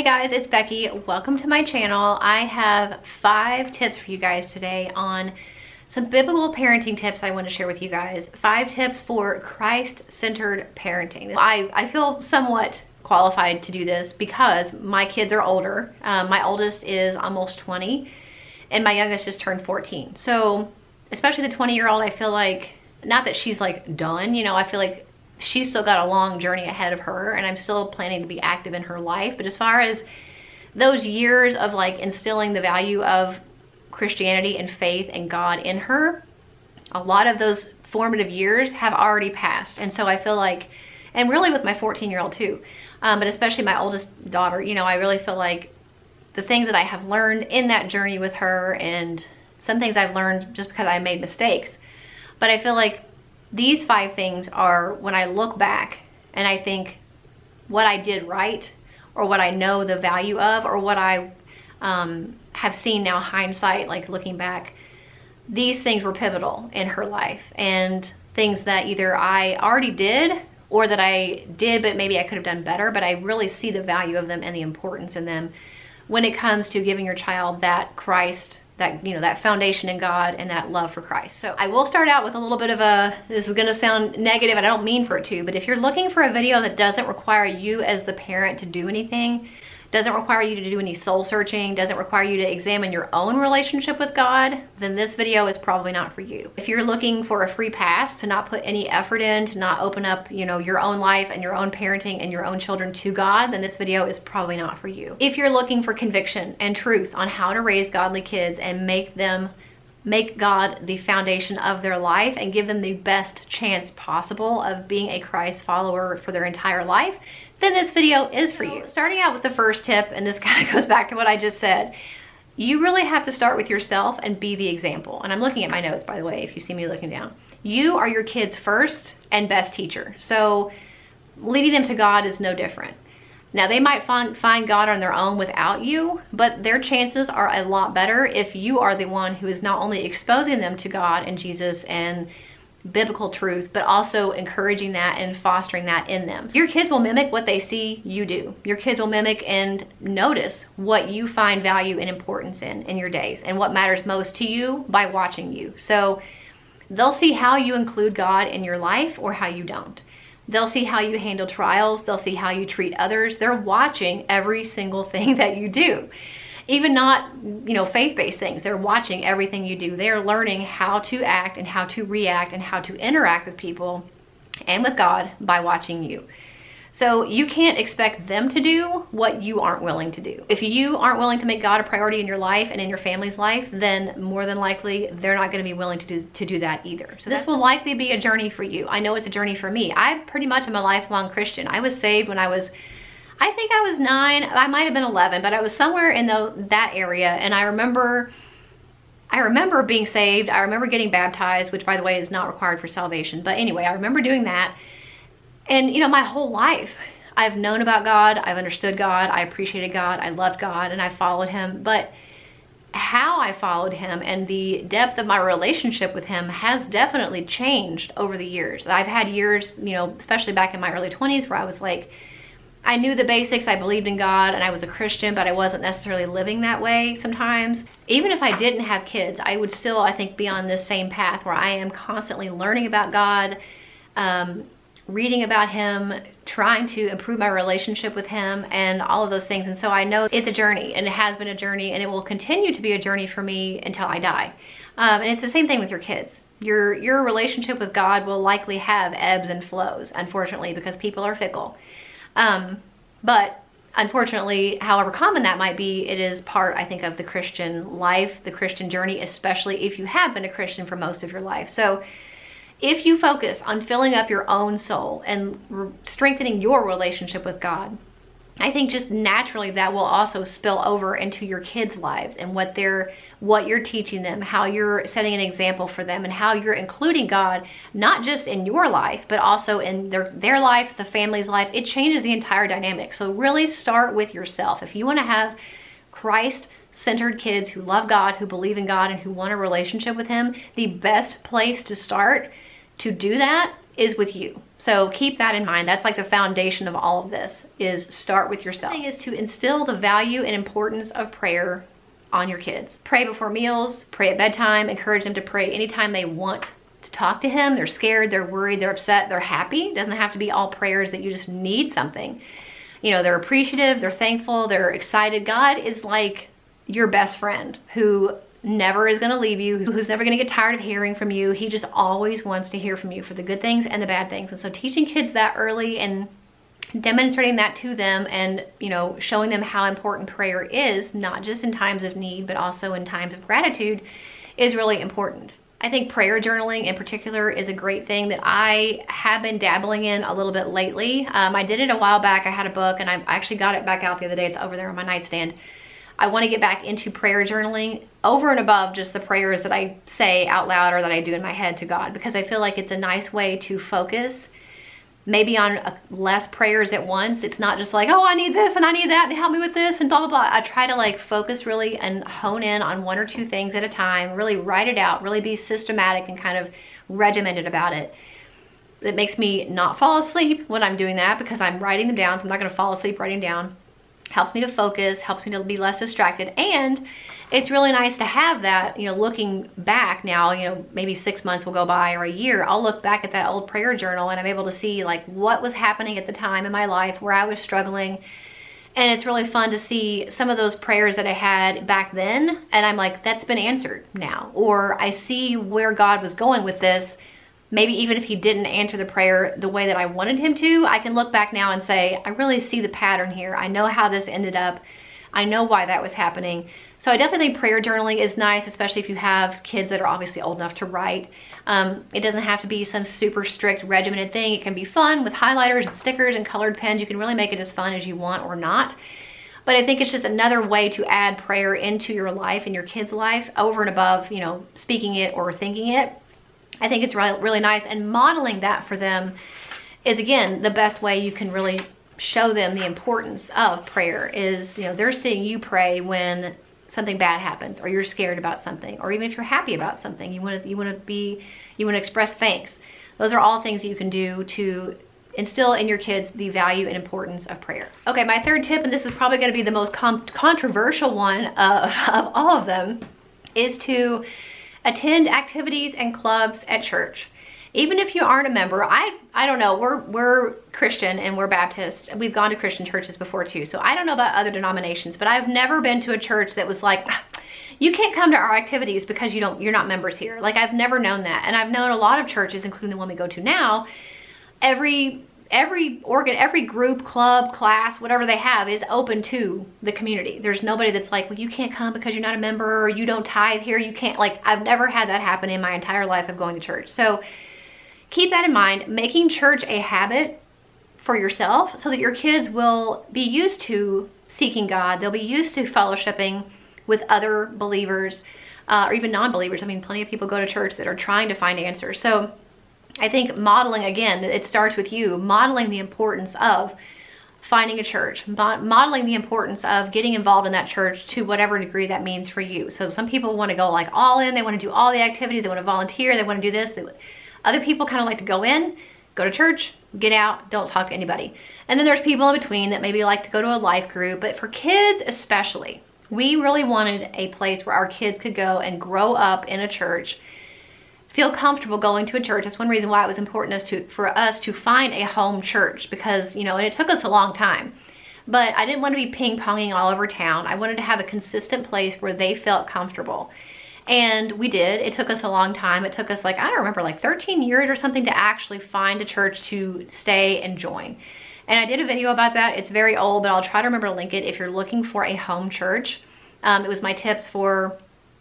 Hey guys, it's Becky. Welcome to my channel. I have 5 tips for you guys today on some biblical parenting tips I want to share with you guys. 5 tips for Christ-centered parenting. I feel somewhat qualified to do this because my kids are older. My oldest is almost 20 and my youngest just turned 14. So especially the 20-year-old, I feel like, not that she's like done, you know, I feel like she's still got a long journey ahead of her and I'm still planning to be active in her life. But as far as those years of like instilling the value of Christianity and faith and God in her, a lot of those formative years have already passed. And so I feel like, and really with my 14-year-old too, but especially my oldest daughter, you know, I really feel like the things that I have learned in that journey with her, and some things I've learned just because I made mistakes, but I feel like these 5 things are, when I look back and I think what I did right, or what I know the value of, or what I have seen now hindsight, like looking back, these things were pivotal in her life, and things that either I already did or that I did but maybe I could have done better, but I really see the value of them and the importance in them when it comes to giving your child that Christ, that, you know, that foundation in God and that love for Christ. So I will start out with a little bit of a, this is gonna sound negative, and I don't mean for it to, but if you're looking for a video that doesn't require you as the parent to do anything, doesn't require you to do any soul searching, doesn't require you to examine your own relationship with God, then this video is probably not for you. If you're looking for a free pass to not put any effort in, to not open up, you know, your own life and your own parenting and your own children to God, then this video is probably not for you. If you're looking for conviction and truth on how to raise godly kids and make God the foundation of their life and give them the best chance possible of being a Christ follower for their entire life, then this video is for you. Starting out with the first tip, and this kind of goes back to what I just said, you really have to start with yourself and be the example. And I'm looking at my notes, by the way, if you see me looking down. You are your kids' first and best teacher. So leading them to God is no different. Now, they might find God on their own without you, but their chances are a lot better if you are the one who is not only exposing them to God and Jesus and biblical truth, but also encouraging that and fostering that in them. Your kids will mimic what they see you do. Your kids will mimic and notice what you find value and importance in your days and what matters most to you by watching you. So they'll see how you include God in your life or how you don't. They'll see how you handle trials. They'll see how you treat others. They're watching every single thing that you do. Even not, you know, faith-based things. They're watching everything you do. They're learning how to act and how to react and how to interact with people and with God by watching you. So you can't expect them to do what you aren't willing to do. If you aren't willing to make God a priority in your life and in your family's life, then more than likely they're not going to be willing to do that either. So this will likely be a journey for you. I know it's a journey for me. I pretty much am a lifelong Christian. I was saved when I think I was 9, I might have been 11, but I was somewhere in that area, and I remember being saved. I remember getting baptized, which by the way is not required for salvation. But anyway, I remember doing that. And you know, my whole life, I've known about God, I've understood God, I appreciated God, I loved God, and I followed him. But how I followed him and the depth of my relationship with him has definitely changed over the years. I've had years, you know, especially back in my early 20s, where I was like, I knew the basics, I believed in God, and I was a Christian, but I wasn't necessarily living that way sometimes. Even if I didn't have kids, I would still, I think, be on this same path where I am constantly learning about God, reading about him, trying to improve my relationship with him, and all of those things. And so I know it's a journey, and it has been a journey, and it will continue to be a journey for me until I die. And it's the same thing with your kids. Your relationship with God will likely have ebbs and flows, unfortunately, because people are fickle. But unfortunately, however common that might be, it is part, I think, of the Christian life, the Christian journey, especially if you have been a Christian for most of your life. So if you focus on filling up your own soul and strengthening your relationship with God, I think just naturally that will also spill over into your kids' lives and what you're teaching them, how you're setting an example for them, and how you're including God, not just in your life, but also in their life, the family's life. It changes the entire dynamic. So really start with yourself. If you want to have Christ-centered kids who love God, who believe in God, and who want a relationship with him, the best place to start to do that is with you. So keep that in mind. That's like the foundation of all of this, is start with yourself. The thing is to instill the value and importance of prayer on your kids. Pray before meals, pray at bedtime, encourage them to pray anytime they want to talk to him. They're scared, they're worried, they're upset, they're happy. It doesn't have to be all prayers that you just need something. You know, they're appreciative, they're thankful, they're excited. God is like your best friend who never is going to leave you, who's never going to get tired of hearing from you. He just always wants to hear from you for the good things and the bad things. And so teaching kids that early and demonstrating that to them, and, you know, showing them how important prayer is, not just in times of need, but also in times of gratitude, is really important. I think prayer journaling in particular is a great thing that I have been dabbling in a little bit lately. I did it a while back. I had a book and I actually got it back out the other day. It's over there on my nightstand. I want to get back into prayer journaling over and above just the prayers that I say out loud or that I do in my head to God, because I feel like it's a nice way to focus maybe on less prayers at once. It's not just like, oh, I need this and I need that and help me with this and blah, blah, blah. I try to like focus really and hone in on one or two things at a time, really write it out, really be systematic and kind of regimented about it. It makes me not fall asleep when I'm doing that, because I'm writing them down, so I'm not gonna fall asleep writing down. Helps me to focus, helps me to be less distracted. And it's really nice to have that, you know, looking back now, you know, maybe 6 months will go by or a year, I'll look back at that old prayer journal and I'm able to see like what was happening at the time in my life where I was struggling. And it's really fun to see some of those prayers that I had back then, and I'm like, that's been answered now. Or I see where God was going with this. Maybe even if he didn't answer the prayer the way that I wanted him to, I can look back now and say, I really see the pattern here. I know how this ended up. I know why that was happening. So I definitely think prayer journaling is nice, especially if you have kids that are obviously old enough to write. It doesn't have to be some super strict regimented thing. It can be fun with highlighters and stickers and colored pens. You can really make it as fun as you want or not. But I think it's just another way to add prayer into your life and your kids' life over and above, you know, speaking it or thinking it. I think it's really nice, and modeling that for them is, again, the best way you can really show them the importance of prayer. Is, you know, they're seeing you pray when something bad happens, or you're scared about something, or even if you're happy about something, you want to express thanks. Those are all things that you can do to instill in your kids the value and importance of prayer. Okay, my third tip, and this is probably going to be the most controversial one of all of them, is to attend activities and clubs at church. Even if you aren't a member, I don't know, we're Christian and we're Baptist. We've gone to Christian churches before too, so I don't know about other denominations, but I've never been to a church that was like, you can't come to our activities because you're not members here. Like, I've never known that. And I've known a lot of churches, including the one we go to now, every group, club, class, whatever they have is open to the community. There's nobody that's like, well, you can't come because you're not a member, or you don't tithe here, you can't. Like, I've never had that happen in my entire life of going to church. So keep that in mind, making church a habit for yourself so that your kids will be used to seeking God. They'll be used to fellowshipping with other believers, or even non-believers. I mean, plenty of people go to church that are trying to find answers. So I think modeling, again, it starts with you, modeling the importance of finding a church, modeling the importance of getting involved in that church to whatever degree that means for you. So some people want to go like all in, they want to do all the activities, they want to volunteer, they want to do this. Other people kind of like to go in, go to church, get out, don't talk to anybody. And then there's people in between that maybe like to go to a life group. But for kids especially, we really wanted a place where our kids could go and grow up in a church, feel comfortable going to a church. That's one reason why it was important for us to find a home church, because, you know, and it took us a long time. But I didn't want to be ping-ponging all over town. I wanted to have a consistent place where they felt comfortable. And we did. It took us a long time. It took us like, I don't remember, like 13 years or something to actually find a church to stay and join. And I did a video about that. It's very old, but I'll try to remember to link it if you're looking for a home church. It was my tips for,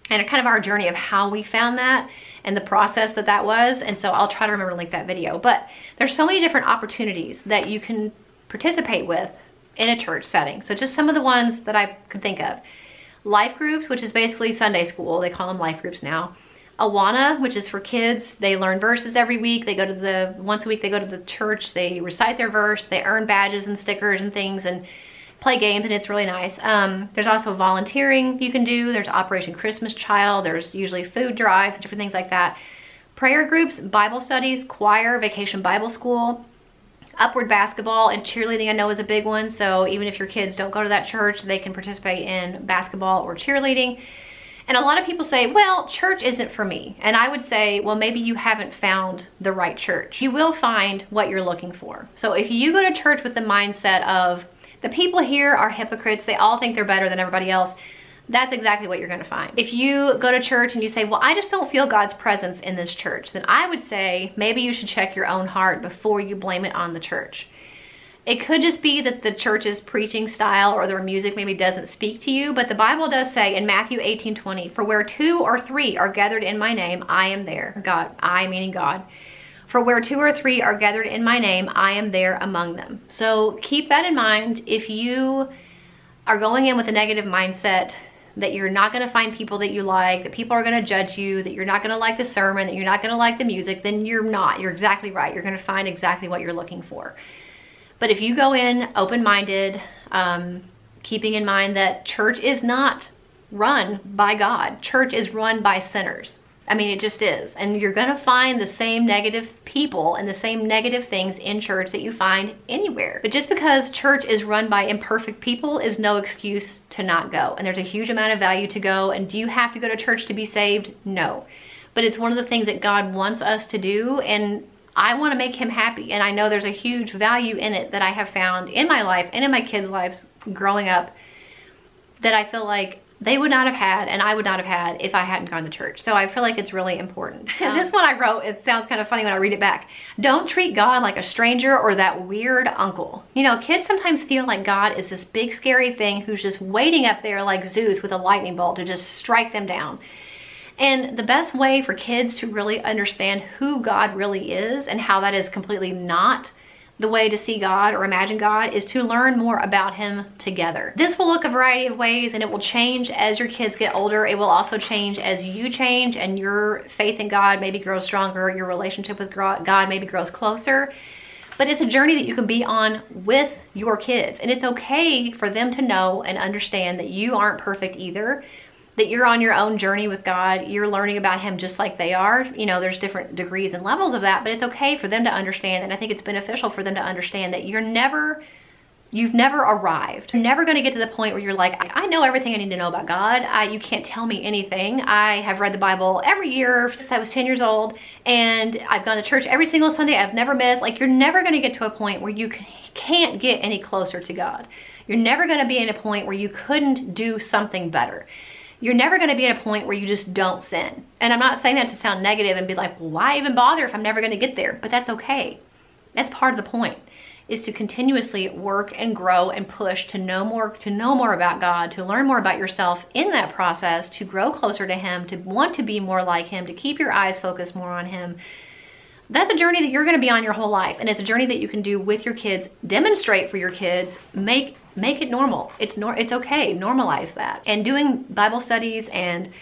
and kind of our journey of how we found that and the process that was. And so I'll try to remember to link that video. But there's so many different opportunities that you can participate with in a church setting. So just some of the ones that I could think of. Life groups, which is basically Sunday school. They call them life groups now. Awana, which is for kids. They learn verses every week. They go to once a week they go to the church. They recite their verse. They earn badges and stickers and things and play games, and it's really nice. There's also volunteering you can do. There's Operation Christmas Child. There's usually food drives, different things like that. Prayer groups, Bible studies, choir, vacation Bible school, upward basketball, and cheerleading I know is a big one. So even if your kids don't go to that church, they can participate in basketball or cheerleading. And a lot of people say, well, church isn't for me. And I would say, well, maybe you haven't found the right church. You will find what you're looking for. So if you go to church with the mindset of, the people here are hypocrites, they all think they're better than everybody else, that's exactly what you're gonna find. If you go to church and you say, well, I just don't feel God's presence in this church, then I would say maybe you should check your own heart before you blame it on the church. It could just be that the church's preaching style or their music maybe doesn't speak to you, but the Bible does say in Matthew 18:20, for where 2 or 3 are gathered in my name, I am there. God, I meaning God. For where 2 or 3 are gathered in my name, I am there among them. So keep that in mind. If you are going in with a negative mindset that you're not gonna find people that you like, that people are gonna judge you, that you're not gonna like the sermon, that you're not gonna like the music, then you're not. You're exactly right. You're gonna find exactly what you're looking for. But if you go in open-minded, keeping in mind that church is not run by God. Church is run by sinners. I mean, it just is. And you're gonna find the same negative people and the same negative things in church that you find anywhere. But just because church is run by imperfect people is no excuse to not go. And there's a huge amount of value to go. And do you have to go to church to be saved? No. But it's one of the things that God wants us to do, and I want to make him happy. And I know there's a huge value in it that I have found in my life and in my kids' lives growing up that I feel like they would not have had and I would not have had if I hadn't gone to church. So I feel like it's really important. This one I wrote, it sounds kind of funny when I read it back. Don't treat God like a stranger or that weird uncle. You know, kids sometimes feel like God is this big scary thing who's just waiting up there like Zeus with a lightning bolt to just strike them down. And the best way for kids to really understand who God really is and how that is completely not the way to see God or imagine God is to learn more about him together. This will look a variety of ways, and it will change as your kids get older. It will also change as you change and your faith in God maybe grows stronger, your relationship with God maybe grows closer. But it's a journey that you can be on with your kids. And it's okay for them to know and understand that you aren't perfect either, that you're on your own journey with God. You're learning about him just like they are. You know, there's different degrees and levels of that, but it's okay for them to understand. And I think it's beneficial for them to understand that you've never arrived. You're never going to get to the point where you're like, I know everything I need to know about God. You can't tell me anything. I have read the Bible every year since I was 10 years old, and I've gone to church every single Sunday. I've never missed. Like, you're never going to get to a point where you can't get any closer to God. You're never going to be in a point where you couldn't do something better. You're never going to be at a point where you just don't sin. And I'm not saying that to sound negative and be like, well, why even bother if I'm never going to get there? But that's okay. That's part of the point, is to continuously work and grow and push to know more about God, to learn more about yourself in that process, to grow closer to him, to want to be more like him, to keep your eyes focused more on him. That's a journey that you're going to be on your whole life. And it's a journey that you can do with your kids, demonstrate for your kids, make it normal. It's okay. Normalize that. And doing Bible studies and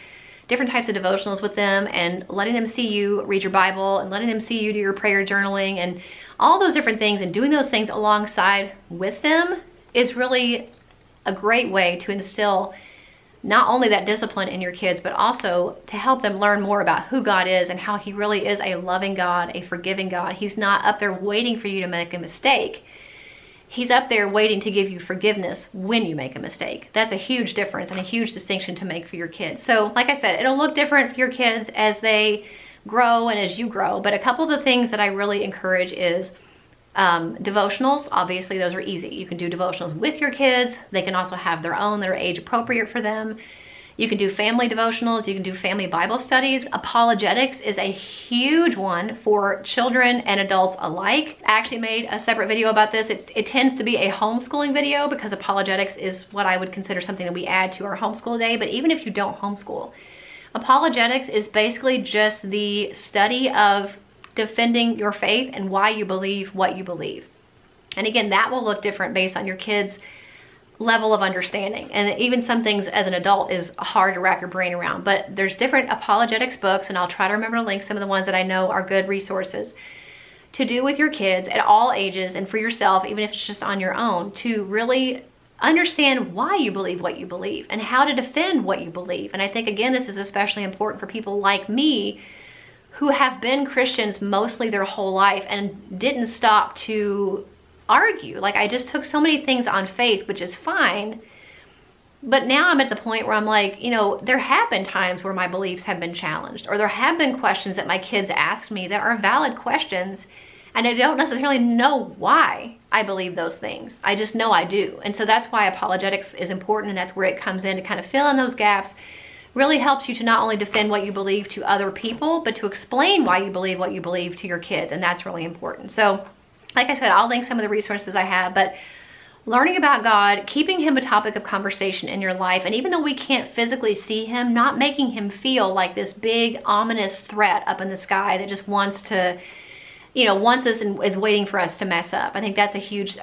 different types of devotionals with them and letting them see you read your Bible and letting them see you do your prayer journaling and all those different things, and doing those things alongside with them is really a great way to instill not only that discipline in your kids, but also to help them learn more about who God is and how he really is a loving God, a forgiving God. He's not up there waiting for you to make a mistake. He's up there waiting to give you forgiveness when you make a mistake. That's a huge difference and a huge distinction to make for your kids. So like I said, it'll look different for your kids as they grow and as you grow. But a couple of the things that I really encourage is devotionals. Obviously, those are easy. You can do devotionals with your kids. They can also have their own that are age appropriate for them. You can do family devotionals. You can do family Bible studies. Apologetics is a huge one for children and adults alike. I actually made a separate video about this. It tends to be a homeschooling video because apologetics is what I would consider something that we add to our homeschool day. But even if you don't homeschool, apologetics is basically just the study of defending your faith and why you believe what you believe. And again, that will look different based on your kids' level of understanding. And even some things as an adult is hard to wrap your brain around. But there's different apologetics books, and I'll try to remember to link some of the ones that I know are good resources to do with your kids at all ages and for yourself, even if it's just on your own, to really understand why you believe what you believe and how to defend what you believe. And I think, again, this is especially important for people like me who have been Christians mostly their whole life and didn't stop to argue. Like, I just took so many things on faith, which is fine. But now I'm at the point where I'm like, you know, there have been times where my beliefs have been challenged, or there have been questions that my kids asked me that are valid questions, and I don't necessarily know why I believe those things. I just know I do. And so that's why apologetics is important, and that's where it comes in to kind of fill in those gaps. Really helps you to not only defend what you believe to other people, but to explain why you believe what you believe to your kids, and that's really important. So, like I said, I'll link some of the resources I have, but learning about God, keeping him a topic of conversation in your life, and even though we can't physically see him, not making him feel like this big ominous threat up in the sky that just wants to, you know, wants us and is waiting for us to mess up. I think that's a huge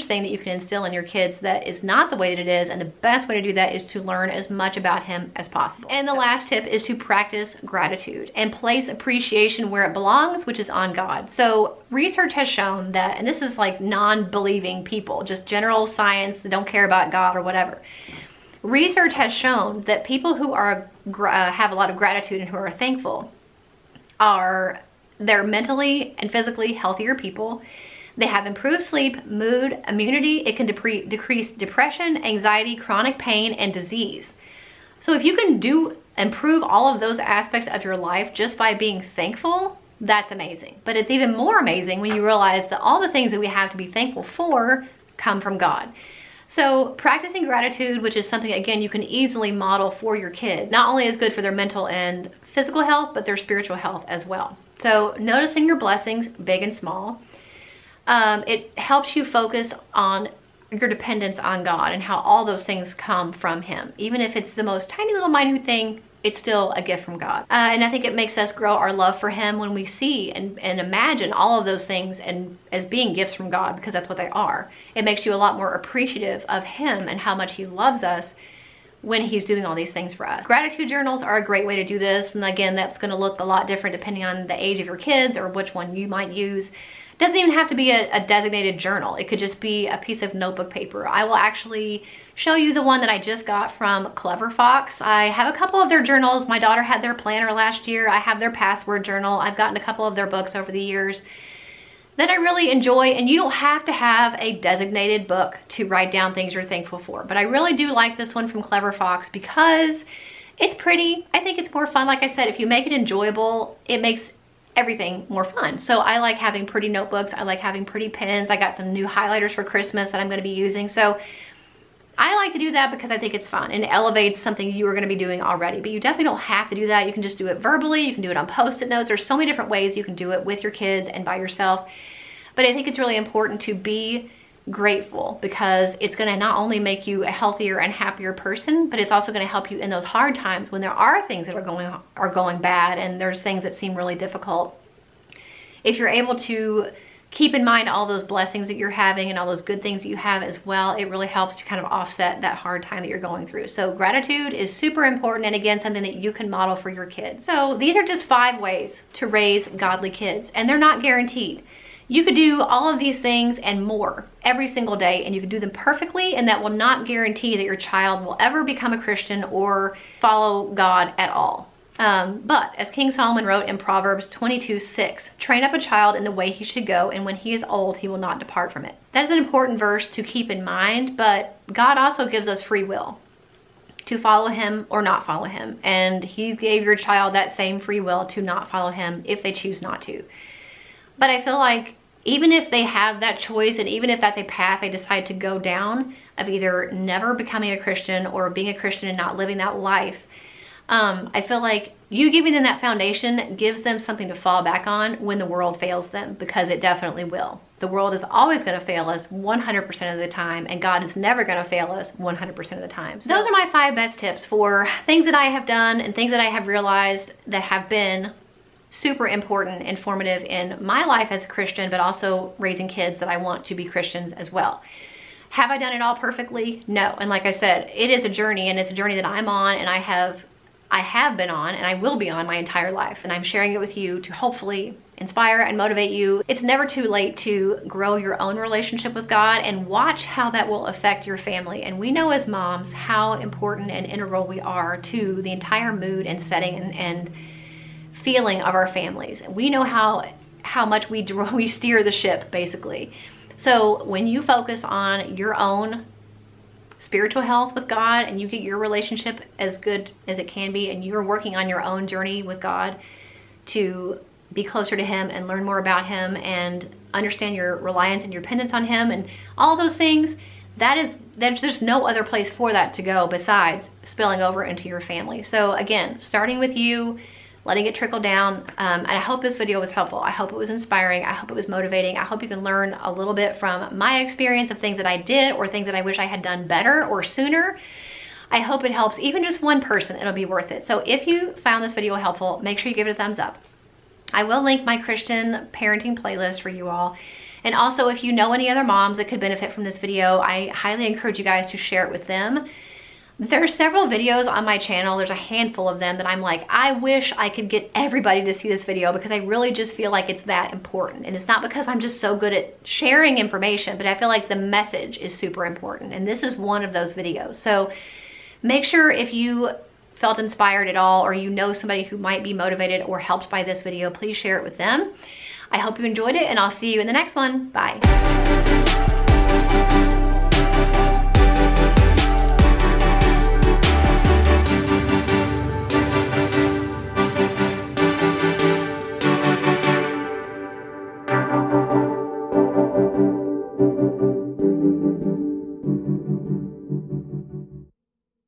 thing that you can instill in your kids that is not the way that it is, and the best way to do that is to learn as much about him as possible. And the last tip is to practice gratitude and place appreciation where it belongs, which is on God. So research has shown that, and this is like non-believing people, just general science that don't care about God or whatever. Research has shown that people who are have a lot of gratitude and who are thankful they're mentally and physically healthier people. They have improved sleep, mood, immunity. It can decrease depression, anxiety, chronic pain, and disease. So if you can improve all of those aspects of your life just by being thankful, that's amazing. But it's even more amazing when you realize that all the things that we have to be thankful for come from God. So practicing gratitude, which is something, again, you can easily model for your kids, not only is good for their mental and physical health, but their spiritual health as well. So noticing your blessings, big and small, it helps you focus on your dependence on God and how all those things come from him. Even if it's the most tiny little minute thing, it's still a gift from God. And I think it makes us grow our love for him when we see and imagine all of those things and as being gifts from God, because that's what they are. It makes you a lot more appreciative of him and how much he loves us when he's doing all these things for us. Gratitude journals are a great way to do this. And again, that's gonna look a lot different depending on the age of your kids or which one you might use. It doesn't even have to be a designated journal. It could just be a piece of notebook paper. I will actually show you the one that I just got from Clever Fox. I have a couple of their journals. My daughter had their planner last year. I have their password journal. I've gotten a couple of their books over the years that I really enjoy, and you don't have to have a designated book to write down things you're thankful for. But I really do like this one from Clever Fox because it's pretty. I think it's more fun. Like I said, if you make it enjoyable, it makes everything more fun. So I like having pretty notebooks. I like having pretty pens. I got some new highlighters for Christmas that I'm going to be using. So I like to do that because I think it's fun and it elevates something you are going to be doing already. But you definitely don't have to do that. You can just do it verbally. You can do it on Post-it notes. There's so many different ways you can do it with your kids and by yourself. But I think it's really important to be grateful because it's going to not only make you a healthier and happier person, but it's also going to help you in those hard times when there are things that are going bad and there's things that seem really difficult. If you're able to keep in mind all those blessings that you're having and all those good things that you have as well, it really helps to kind of offset that hard time that you're going through. So gratitude is super important, and again, something that you can model for your kids. So these are just 5 ways to raise godly kids, and they're not guaranteed. You could do all of these things and more every single day, and you can do them perfectly, and that will not guarantee that your child will ever become a Christian or follow God at all. But as King Solomon wrote in Proverbs 22:6, train up a child in the way he should go, and when he is old, he will not depart from it. That is an important verse to keep in mind, but God also gives us free will to follow him or not follow him. And he gave your child that same free will to not follow him if they choose not to. But I feel like even if they have that choice, and even if that's a path they decide to go down of either never becoming a Christian or being a Christian and not living that life, I feel like you giving them that foundation gives them something to fall back on when the world fails them, because it definitely will. The world is always going to fail us 100% of the time, and God is never going to fail us 100% of the time. So those are my 5 best tips for things that I have done and things that I have realized that have been super important, informative in my life as a Christian, but also raising kids that I want to be Christians as well. Have I done it all perfectly? No. And like I said, it is a journey, and it's a journey that I'm on, and I have been on, and I will be on my entire life. And I'm sharing it with you to hopefully inspire and motivate you. It's never too late to grow your own relationship with God, and watch how that will affect your family. And we know as moms how important and integral we are to the entire mood and setting and feeling of our families. We know how much we steer the ship, basically. So when you focus on your own spiritual health with God and you get your relationship as good as it can be, and you're working on your own journey with God to be closer to Him and learn more about Him and understand your reliance and your dependence on Him and all those things, there's no other place for that to go besides spilling over into your family. So again, starting with you, letting it trickle down. And I hope this video was helpful. I hope it was inspiring. I hope it was motivating. I hope you can learn a little bit from my experience of things that I did or things that I wish I had done better or sooner. I hope it helps even just one person. It'll be worth it. So if you found this video helpful, make sure you give it a thumbs up. I will link my Christian parenting playlist for you all. And also, if you know any other moms that could benefit from this video, I highly encourage you guys to share it with them. There are several videos on my channel. There's a handful of them that I'm like, I wish I could get everybody to see this video because I really just feel like it's that important. And it's not because I'm just so good at sharing information, but I feel like the message is super important. And this is one of those videos. So make sure if you felt inspired at all or you know somebody who might be motivated or helped by this video, please share it with them. I hope you enjoyed it and I'll see you in the next one. Bye.